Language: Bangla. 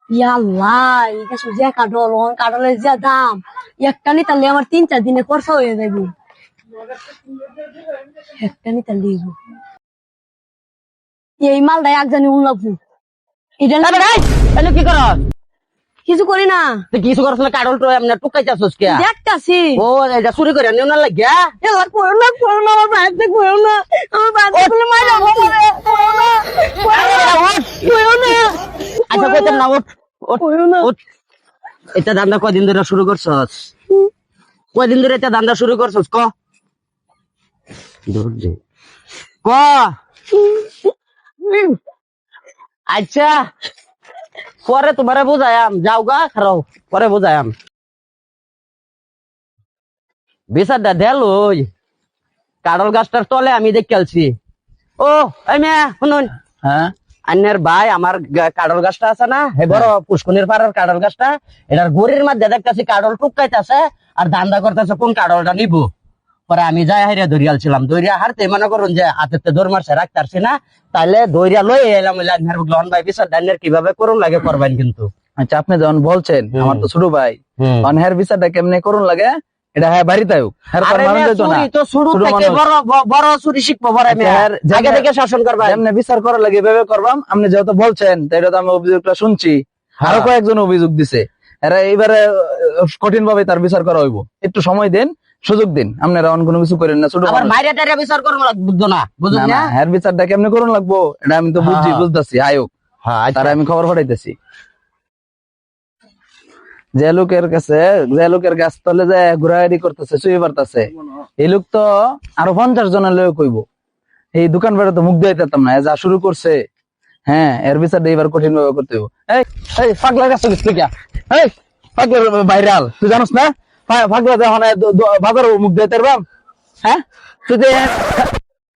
ইয়াল্লাহ, এটা সুজা কাটল, কাটলের যা দাম, একটা নিতালে আমার 3-4 দিনে খরচা হয়ে যাবে। একটা নিতালে এই মালটা এক জানি উল্লাপু। এটা কি কর কিছু করি না, তুই কিছু করছ না? কাটল তো এমনি টুকাই চাচ্ছিস কে? দেখতাছি। ও এটা চুরি করে নিও না লাগিয়া। এবার করো না, আমার বাড়িতে করো না, আমার বাড়িতে করলে মার যাবো, করো না, করো না, আচ্ছা কইতাম না, ওঠ ওঠ করো না। ওঠ। এটা ধান্দা কয়দিন ধরে শুরু করছস? কয়দিন ধরে এটা ধান্দা শুরু করছস ক? ক। আচ্ছা পরে তোমারে বুঝায়াম, যাও গা খারাও, পরে বুঝায়াম। বিচারটা দেল ওই কাডল গাছটার তলে আমি দেখছি। ও এই মেয়ে শুনুন, হ্যাঁ আন্যের ভাই আমার কাডল গাছটা আছে না, হে বড় পুষ্কনির পাড়ার কাডল গাছটা, এটার গড়ির মধ্যে দেখতেছি কাডল টুকাইতেছে আর ধান্দা করতেছে কোন কাডলটা নিব। পরে আমি যাই হারিয়া ধরিয়ালছিলাম, দৌড়িয়া হারতে মনে করুন যে হাতে দৌড় মারছে রাখতে পারছি না, তাইলে দৌড়িয়া লই এলাম গ্রহণ ভাই বিচার ডাইনের কিভাবে করুন লাগে করবেন কিন্তু। আচ্ছা আপনি যখন বলছেন আমার তো ছোট ভাই হের বিচারটা কেমনে করুন লাগে এটা হ্যাঁ বাড়িতে হোক বড় চুরি শিখবো আগে থেকে শাসন করবা, এমনি বিচার করার লাগে এভাবে করবাম। আপনি যেহেতু বলছেন তো এটা তো আমি অভিযোগটা শুনছি, আরো কয়েকজন অভিযোগ দিছে, এরা এইবারে কঠিন ভাবে তার বিচার করা হইব। একটু সময় দেন, সুযোগ দিন, আপনারা অন্য কোনো কিছু করেন না। ছোট বিচার করবো বুঝছো না, বুঝুন না হের বিচারটা কেমনে করুন লাগবো এটা আমি তো বুঝতেছি। আয়োগ তারা আমি খবর পাঠাইতেছি। যে লোকের কাছে, যে লোকের গাছ তলে যে ঘোরাঘুরি করতেছে, শুয়ে পারতেছে, এই লোক তো আরো 50 জনের লোক কইব। এই দোকান বেড়ে তো মুখ দিয়ে দিতাম না, যা শুরু করছে। হ্যাঁ এর বিচারটা এবার কঠিন ভাবে করতে হবে। এই পাগলার কাছে গেছিল কিয়া? এই পাগলার ভাইরাল তুই জানোস না? পাগলা যখন বাজার মুখ দিয়ে পারবাম। হ্যাঁ তুই